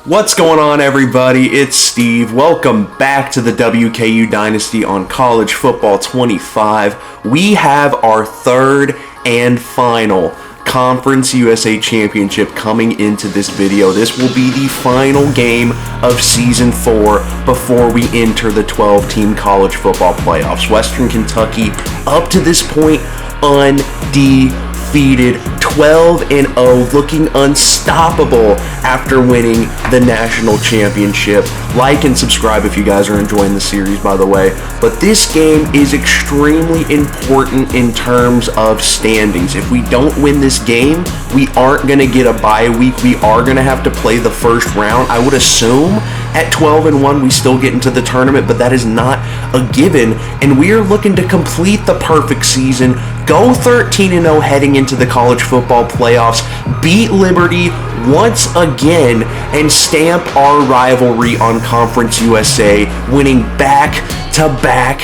What's going on, everybody? It's Steve. Welcome back to the WKU Dynasty on College Football 25. We have our third and final Conference USA Championship coming into this video. This will be the final game of Season 4 before we enter the 12-team college football playoffs. Western Kentucky, up to this point, undefeated, 12-0, looking unstoppable after winning the national championship. Like and subscribe if you guys are enjoying the series, by the way. But this game is extremely important in terms of standings. If we don't win this game, we aren't going to get a bye week. We are going to have to play the first round. I would assume at 12-1 we still get into the tournament, but that is not a given. And we are looking to complete the perfect season, go 13-0 heading into the college football playoffs, beat Liberty once again, and stamp our rivalry on Conference USA, winning back-to-back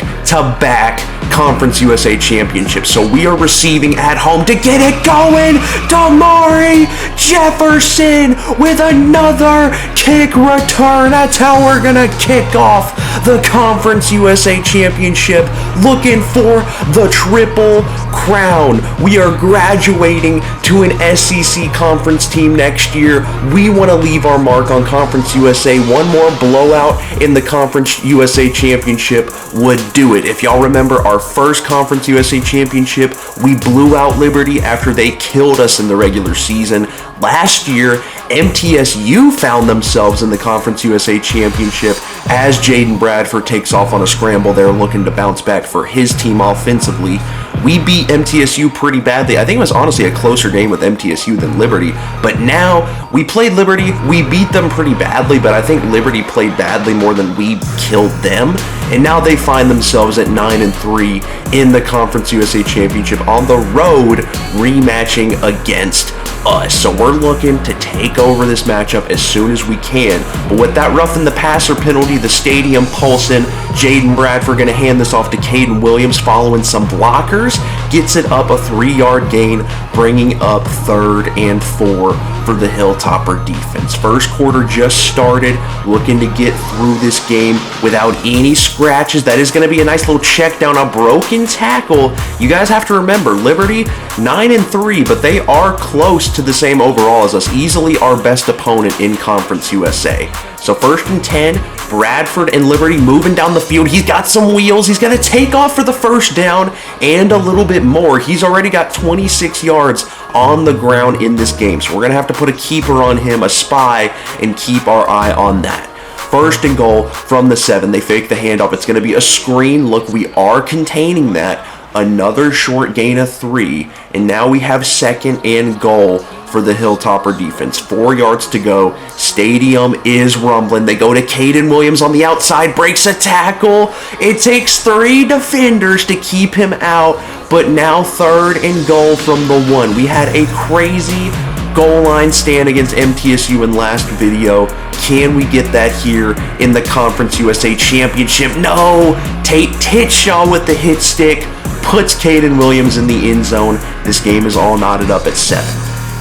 Conference USA championships. So we are receiving at home to get it going, Damari Jefferson with another kick return. That's how we're gonna kick off the Conference USA championship, looking for the triple crown. We are graduating to an SEC conference team next year. We want to leave our mark on Conference USA. One more blowout in the Conference USA championship would do it. If y'all remember our first Conference USA championship, we blew out Liberty after they killed us in the regular season. Last year, MTSU found themselves in the Conference USA Championship as Jaden Bradford takes off on a scramble. They're looking to bounce back for his team offensively. We beat MTSU pretty badly. I think it was honestly a closer game with MTSU than Liberty. But now, we played Liberty. We beat them pretty badly, but I think Liberty played badly more than we killed them. And now they find themselves at 9-3 in the Conference USA Championship on the road, rematching against us. So we're looking to take over this matchup as soon as we can. But with that roughing the passer penalty, the stadium pulsing, Jaden Bradford going to hand this off to Caden Williams following some blockers, gets it up a 3-yard gain, bringing up 3rd and 4 for the Hilltopper defense. First quarter just started, looking to get through this game without any scratches. That is going to be a nice little check down, a broken tackle. You guys have to remember, Liberty 9-3, but they are close to the same overall as us, easily our best opponent in Conference USA. So 1st and 10, Bradford and Liberty moving down the field. He's got some wheels. He's going to take off for the first down and a little bit more. He's already got 26 yards on the ground in this game. So we're going to have to put a keeper on him, a spy, and keep our eye on that. 1st and goal from the 7. They fake the handoff. It's going to be a screen. Look, we are containing that. Another short gain of 3. And now we have 2nd and goal for the Hilltopper defense. 4 yards to go. Stadium is rumbling. They go to Caden Williams on the outside, breaks a tackle. It takes 3 defenders to keep him out, but now 3rd and goal from the 1. We had a crazy goal line stand against MTSU in last video. Can we get that here in the Conference USA Championship? No! Tate Titshaw with the hit stick puts Caden Williams in the end zone. This game is all knotted up at 7.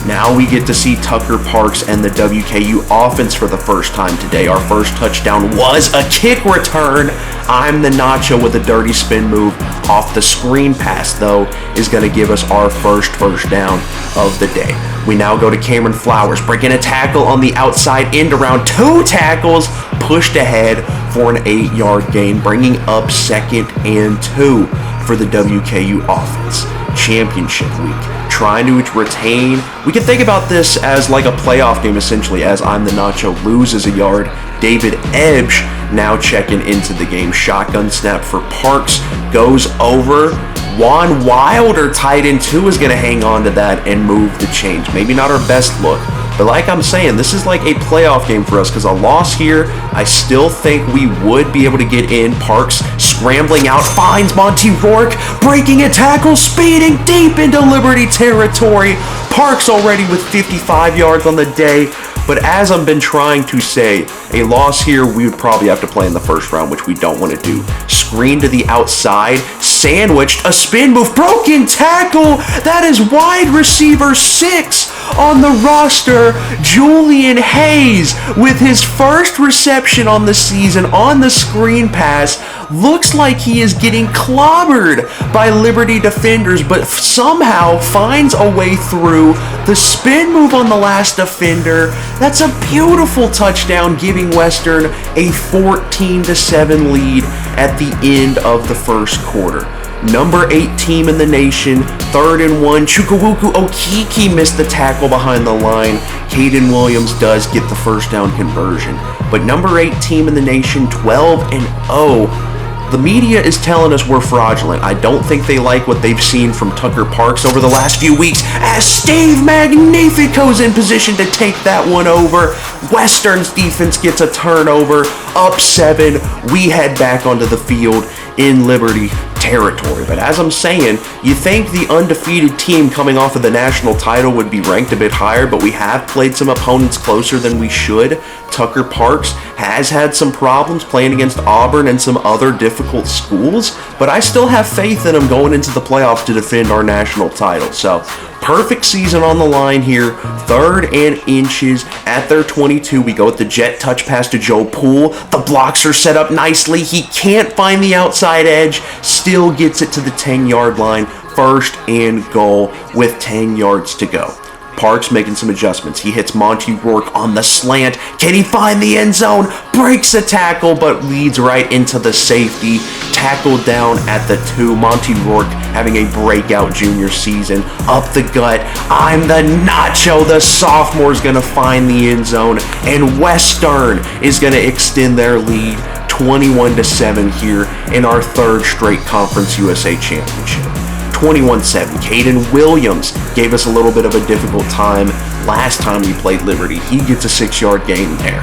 Now we get to see Tucker Parks and the WKU offense for the first time today. Our first touchdown was a kick return. I'm the Nacho with a dirty spin move off the screen pass, though, is going to give us our first down of the day. We now go to Cameron Flowers, breaking a tackle on the outside end around 2 tackles, pushed ahead for an 8-yard gain, bringing up 2nd and 2 for the WKU offense. Championship week, trying to retain. We can think about this as like a playoff game essentially, as I'm the Nacho loses a yard. David Ebsch now checking into the game. Shotgun snap for Parks, goes over. Juan Wilder, tight end 2, is going to hang on to that and move the chains. Maybe not our best look, but like I'm saying, this is like a playoff game for us, because a loss here, I still think we would be able to get in. Parks scrambling out, finds Monty Rourke, breaking a tackle, speeding deep into Liberty territory. Parks already with 55 yards on the day. But as I've been trying to say, a loss here, we would probably have to play in the first round, which we don't want to do. Screen to the outside, sandwiched, a spin move, broken tackle. That is wide receiver 6 on the roster, Julian Hayes, with his first reception on the season on the screen pass. Looks like he is getting clobbered by Liberty defenders, but somehow finds a way through. The spin move on the last defender. That's a beautiful touchdown, giving Western a 14-7 lead at the end of the first quarter. Number 8 team in the nation, 3rd and 1. Chukwuka Okeke missed the tackle behind the line. Caden Williams does get the first down conversion. But number 8 team in the nation, 12 and 0. The media is telling us we're fraudulent. I don't think they like what they've seen from Tucker Parks over the last few weeks, as Steve Magnifico's in position to take that one over. Western's defense gets a turnover, up 7. We head back onto the field in Liberty territory. But as I'm saying, you think the undefeated team coming off of the national title would be ranked a bit higher, but we have played some opponents closer than we should. Tucker Parks has had some problems playing against Auburn and some other difficult schools, but I still have faith in him going into the playoffs to defend our national title. So, perfect season on the line here. 3rd and inches at their 22. We go with the jet touch pass to Joe Poole. The blocks are set up nicely. He can't find the outside edge. Still gets it to the 10-yard line. 1st and goal with 10 yards to go. Parks making some adjustments. He hits Monty Rourke on the slant. Can he find the end zone? Breaks a tackle, but leads right into the safety. Tackled down at the 2. Monty Rourke having a breakout junior season. Up the gut. I'm the Nacho. The sophomore's going to find the end zone. And Western is going to extend their lead 21-7 here in our 3rd straight Conference USA Championship. 21-7. Caden Williams gave us a little bit of a difficult time last time we played Liberty. He gets a 6-yard gain there.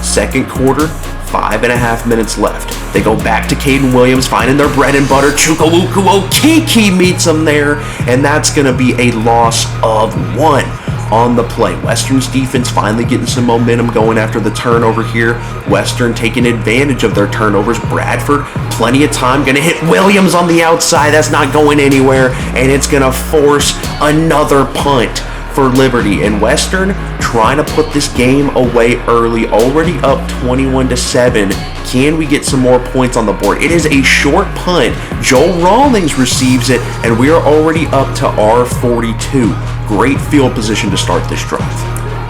Second quarter, 5.5 minutes left. They go back to Caden Williams, finding their bread and butter. Chukwuka Okeke meets them there, and that's going to be a loss of 1 on the play. Western's defense finally getting some momentum going after the turnover here. Western taking advantage of their turnovers. Bradford, plenty of time, going to hit Williams on the outside. That's not going anywhere, and it's going to force another punt for Liberty. And Western trying to put this game away early, already up 21-7. Can we get some more points on the board? It is a short punt. Joel Rawlings receives it, and we are already up to our 42. Great field position to start this drive.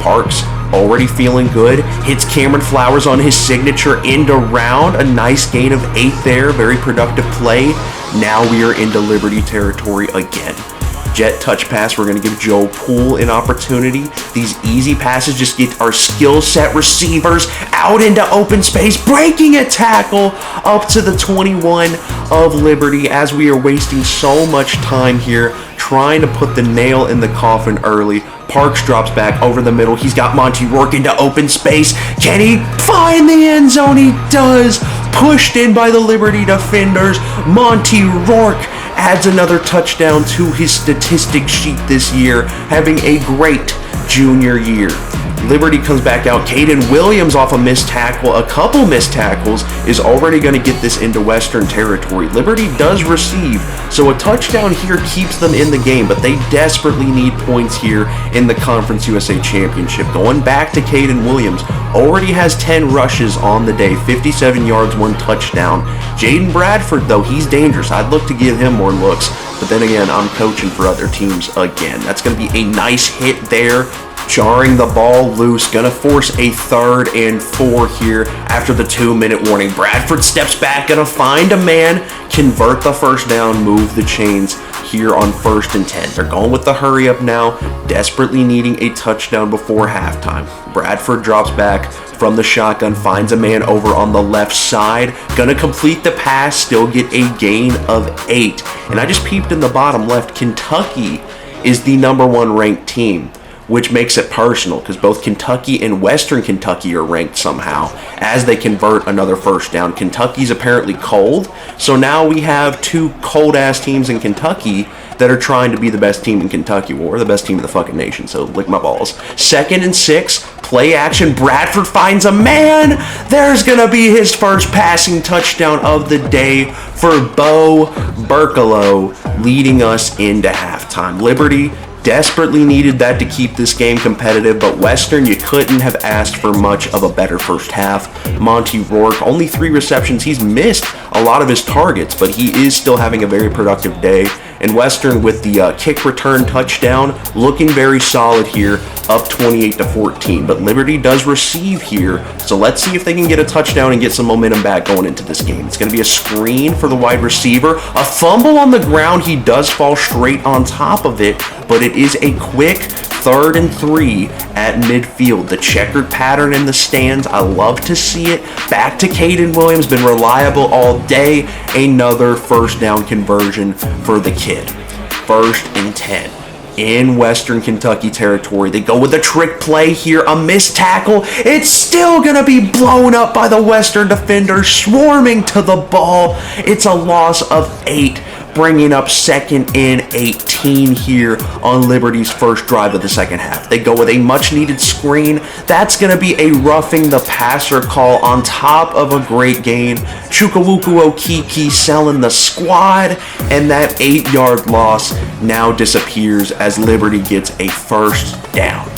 Parks already feeling good. Hits Cameron Flowers on his signature end around. A nice gain of 8 there. Very productive play. Now we are into Liberty territory again. Jet touch pass. We're going to give Joe Poole an opportunity. These easy passes just get our skill set receivers out into open space, breaking a tackle up to the 21 of Liberty, as we are wasting so much time here trying to put the nail in the coffin early. Parks drops back over the middle. He's got Monty Rourke into open space. Can he find the end zone? He does. Pushed in by the Liberty defenders. Monty Rourke adds another touchdown to his statistic sheet this year, having a great junior year. Liberty comes back out. Caden Williams off a missed tackle, a couple missed tackles, is already going to get this into Western territory. Liberty does receive, so a touchdown here keeps them in the game, but they desperately need points here in the Conference USA Championship. Going back to Caden Williams, already has 10 rushes on the day, 57 yards, 1 touchdown. Jaden Bradford, though, he's dangerous. I'd look to give him more looks, but then again, I'm coaching for other teams again. That's going to be a nice hit there, jarring the ball loose. Gonna force a 3rd and 4 here after the 2-minute warning. Bradford steps back, gonna find a man, convert the first down, move the chains here on 1st and 10. They're going with the hurry up now, desperately needing a touchdown before halftime. Bradford drops back from the shotgun, finds a man over on the left side, gonna complete the pass, still get a gain of 8. And I just peeped in the bottom left, Kentucky is the #1 ranked team, which makes it personal because both Kentucky and Western Kentucky are ranked somehow as they convert another first down. Kentucky's apparently cold, so now we have 2 cold-ass teams in Kentucky that are trying to be the best team in Kentucky. Well, we're the best team in the fucking nation, so lick my balls. 2nd and 6, play action. Bradford finds a man. There's going to be his first passing touchdown of the day for Bo Burkalow, leading us into halftime. Liberty desperately needed that to keep this game competitive, but Western, you couldn't have asked for much of a better first half. Monty Rourke, only 3 receptions. He's missed a lot of his targets, but he is still having a very productive day. And Western with the kick return touchdown, looking very solid here, up 28-14. But Liberty does receive here, so let's see if they can get a touchdown and get some momentum back going into this game. It's going to be a screen for the wide receiver. A fumble on the ground. He does fall straight on top of it, but it is a quick 3rd and 3 at midfield. The checkered pattern in the stands, I love to see it. Back to Caden Williams, been reliable all day. Another first down conversion for the kid. 1st and 10 in Western Kentucky territory. They go with a trick play here, a missed tackle. It's still going to be blown up by the Western defenders, swarming to the ball. It's a loss of 8. Bringing up 2nd and 18 here on Liberty's first drive of the second half. They go with a much-needed screen. That's going to be a roughing the passer call on top of a great gain. Chukwuka Okiki selling the squad, and that 8-yard loss now disappears as Liberty gets a first down.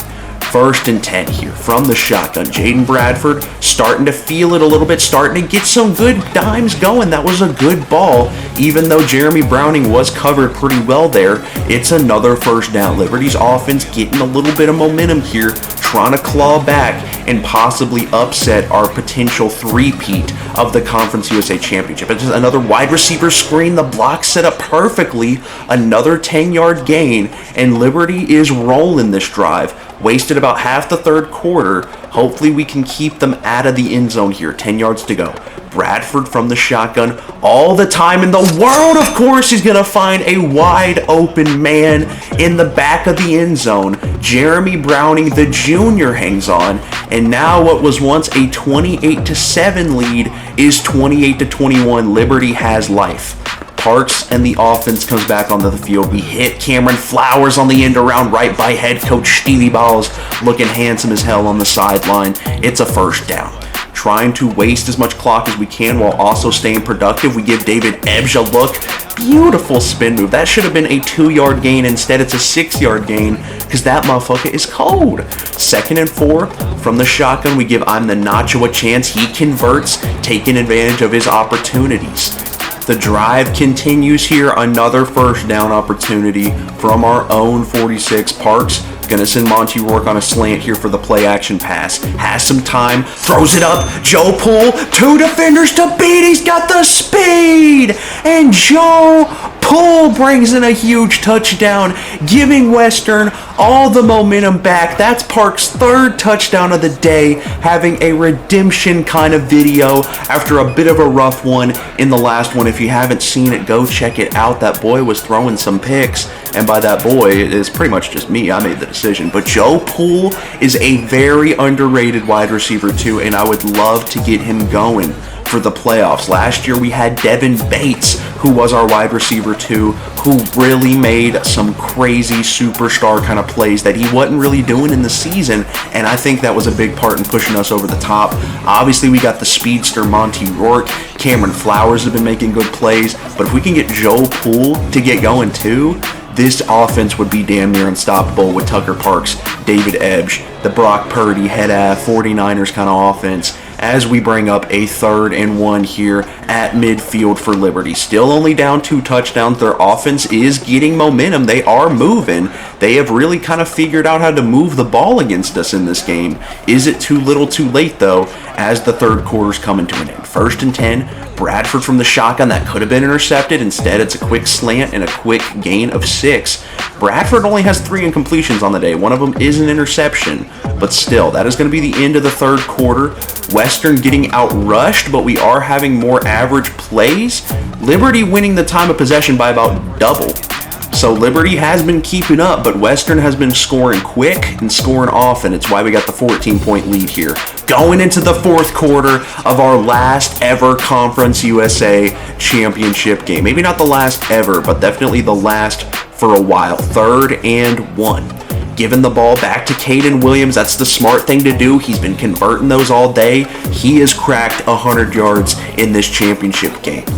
1st and 10 here from the shotgun. Jaden Bradford starting to feel it a little bit, starting to get some good dimes going. That was a good ball, even though Jeremy Browning was covered pretty well there. It's another first down. Liberty's offense getting a little bit of momentum here, trying to claw back and possibly upset our potential three-peat of the Conference USA Championship. It's just another wide receiver screen. The block set up perfectly. Another 10-yard gain, and Liberty is rolling this drive. Wasted about half the 3rd quarter. Hopefully we can keep them out of the end zone here. 10 yards to go. Bradford from the shotgun. All the time in the world, of course, he's going to find a wide open man in the back of the end zone. Jeremy Browning, the junior, hangs on. And now what was once a 28-7 lead is 28-21. Liberty has life. Parks and the offense comes back onto the field. We hit Cameron Flowers on the end around right by head coach Stevie Balls, looking handsome as hell on the sideline. It's a first down. Trying to waste as much clock as we can while also staying productive. We give David Ebge a look. Beautiful spin move. That should have been a 2-yard gain. Instead, it's a 6-yard gain because that motherfucker is cold. 2nd and 4 from the shotgun. We give I'm the Nacho a chance. He converts, taking advantage of his opportunities. The drive continues here. Another first down opportunity from our own 46. Parks gonna send Monty Rourke on a slant here for the play action pass. Has some time, throws it up. Joe Poole, 2 defenders to beat. He's got the speed, and Joe Poole brings in a huge touchdown, giving Western all the momentum back. That's Park's 3rd touchdown of the day, having a redemption kind of video after a bit of a rough one in the last one. If you haven't seen it, go check it out. That boy was throwing some picks, and by that boy, it is pretty much just me. I made the decision. But Joe Poole is a very underrated wide receiver too, and I would love to get him going for the playoffs. Last year we had Devin Bates, who was our wide receiver too, who really made some crazy superstar kind of plays that he wasn't really doing in the season, and I think that was a big part in pushing us over the top. Obviously we got the speedster Monty Rourke. Cameron Flowers have been making good plays, but if we can get Joe Poole to get going too, this offense would be damn near unstoppable with Tucker Parks, David Ebge, the Brock Purdy, head 49ers kind of offense, as we bring up a 3rd and 1 here at midfield for Liberty. Still only down 2 touchdowns. Their offense is getting momentum. They are moving. They have really kind of figured out how to move the ball against us in this game. Is it too little too late, though, as the 3rd quarter's coming to an end? 1st and 10. Bradford from the shotgun. That could have been intercepted. Instead, it's a quick slant and a quick gain of 6. Bradford only has 3 incompletions on the day. One of them is an interception, but still, that is going to be the end of the 3rd quarter. Western getting outrushed, but we are having more average plays. Liberty winning the time of possession by about double. So Liberty has been keeping up, but Western has been scoring quick and scoring often. It's why we got the 14-point lead here. Going into the 4th quarter of our last ever Conference USA championship game. Maybe not the last ever, but definitely the last for a while. 3rd and 1. giving the ball back to Caden Williams. That's the smart thing to do. He's been converting those all day. He has cracked 100 yards in this championship game.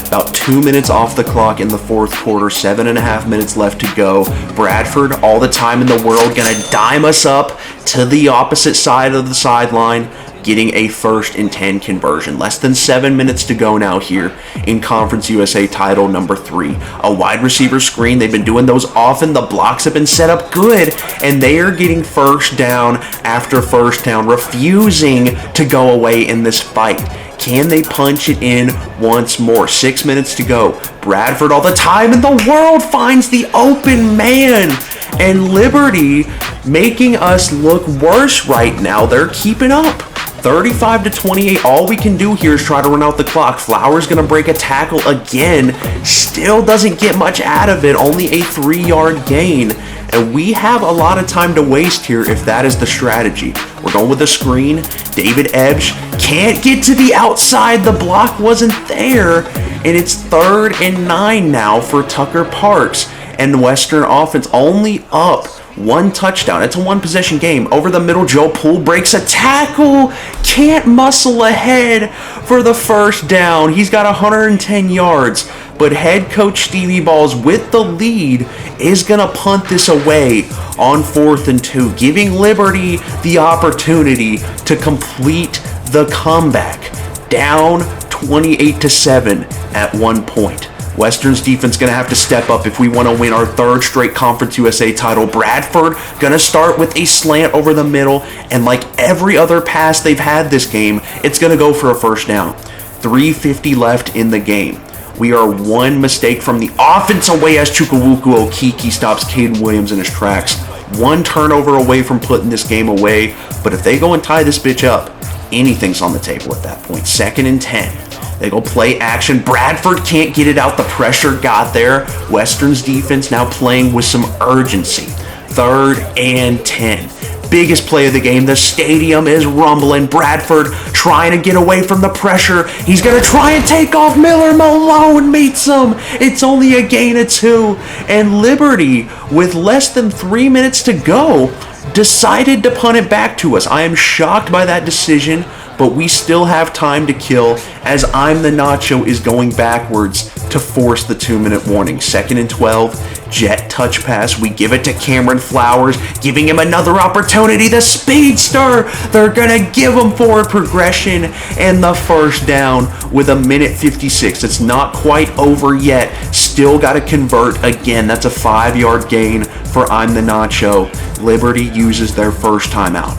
About 2 minutes off the clock in the fourth quarter, 7.5 minutes left to go. Bradford, all the time in the world, gonna dime us up to the opposite side of the sideline, getting a 1st and 10 conversion. Less than 7 minutes to go now here in Conference USA title number 3. A wide receiver screen. They've been doing those often. The blocks have been set up good, and they are getting first down after first down, refusing to go away in this fight. Can they punch it in once more? 6 minutes to go. Bradford, all the time in the world, finds the open man. And Liberty making us look worse right now. They're keeping up. 35-28. All we can do here is try to run out the clock. Flowers gonna break a tackle again. Still doesn't get much out of it. Only a 3-yard gain. And we have a lot of time to waste here if that is the strategy. We're going with a screen. David Ebsch can't get to the outside. The block wasn't there. And it's 3rd and 9 now for Tucker Parks. And Western offense only up 1 touchdown. It's a 1-possession game. Over the middle, Joe Poole breaks a tackle. Can't muscle ahead for the first down. He's got 110 yards. But head coach Stevie Balls with the lead is going to punt this away on 4th and 2, giving Liberty the opportunity to complete the comeback. Down 28-7 at one point. Western's defense going to have to step up if we want to win our 3rd straight Conference USA title. Bradford going to start with a slant over the middle, and like every other pass they've had this game, it's going to go for a first down. 3:50 left in the game. We are 1 mistake from the offense away as Chukwuka Okiki stops Caden Williams in his tracks. 1 turnover away from putting this game away, but if they go and tie this bitch up, anything's on the table at that point. 2nd and 10. They go play action. Bradford can't get it out. The pressure got there. Western's defense now playing with some urgency. 3rd and 10. Biggest play of the game. The stadium is rumbling. Bradford trying to get away from the pressure. He's going to try and take off. Miller Malone meets him. It's only a gain of 2. And Liberty, with less than 3 minutes to go, decided to punt it back to us. I am shocked by that decision, but we still have time to kill as I'm the Nacho is going backwards to force the 2-minute warning. 2nd and 12, jet touch pass. We give it to Cameron Flowers, giving him another opportunity. The speedster, they're going to give him forward progression and the first down with 1:56. It's not quite over yet. Still got to convert again. That's a 5-yard gain for I'm the Nacho. Liberty uses their first timeout.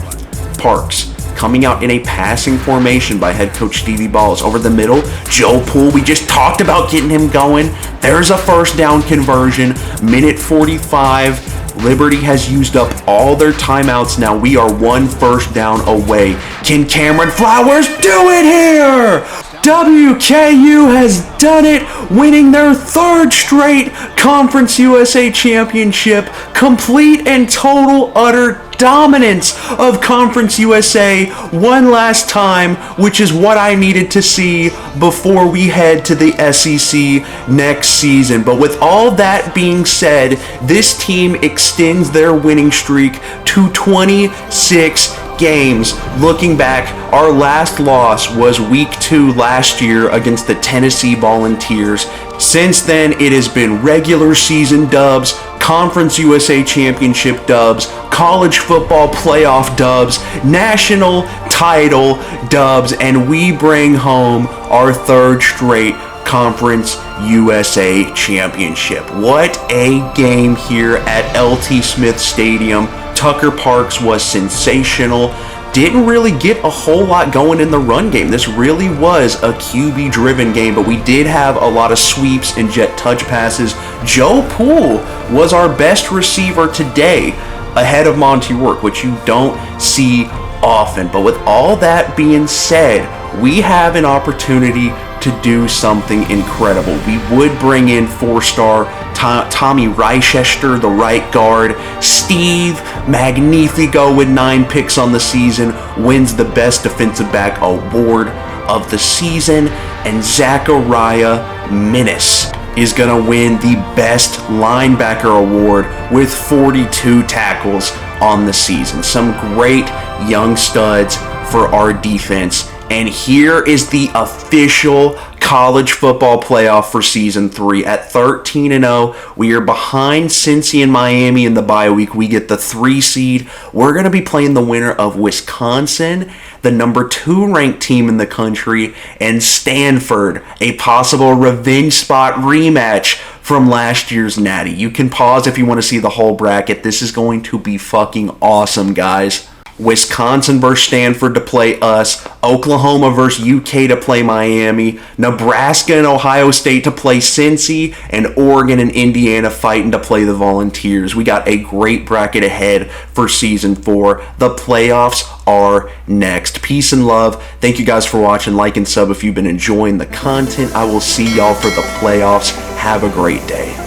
Parks coming out in a passing formation by head coach Stevie Balls. Over the middle, Joe Poole, we just talked about getting him going. There's a first down conversion. 1:45. Liberty has used up all their timeouts now. We are 1 first down away. Can Cameron Flowers do it here? WKU has done it, winning their 3rd straight Conference USA championship. Complete and total utter dominance of Conference USA one last time, which is what I needed to see before we head to the SEC next season. But with all that being said, this team extends their winning streak to 26 games. Looking back, our last loss was week 2 last year against the Tennessee Volunteers. Since then, it has been regular season dubs, Conference USA Championship dubs, college football playoff dubs, national title dubs, and we bring home our 3rd straight Conference USA Championship. What a game here at LT Smith Stadium. Tucker Parks was sensational. Didn't really get a whole lot going in the run game. This really was a QB-driven game, but we did have a lot of sweeps and jet touch passes. Joe Poole was our best receiver today, ahead of Monty Rourke, which you don't see often. But with all that being said, we have an opportunity to do something incredible. We would bring in 4-star Tommy Reichester, the right guard. Steve Magnifico with 9 picks on the season wins the best defensive back award of the season. And Zachariah Minnis is going to win the best linebacker award with 42 tackles on the season. Some great young studs for our defense. And here is the official college football playoff for season 3. At 13-0, we are behind Cincy and Miami in the bye week. We get the 3 seed. We're going to be playing the winner of Wisconsin, the number 2 ranked team in the country, and Stanford, a possible revenge spot rematch from last year's Natty. You can pause if you want to see the whole bracket. This is going to be fucking awesome, guys. Wisconsin versus Stanford to play us, Oklahoma versus UK to play Miami, Nebraska and Ohio State to play Cincy, and Oregon and Indiana fighting to play the Volunteers. We got a great bracket ahead for season 4. The playoffs are next. Peace and love. Thank you guys for watching. Like and sub if you've been enjoying the content. I will see y'all for the playoffs. Have a great day.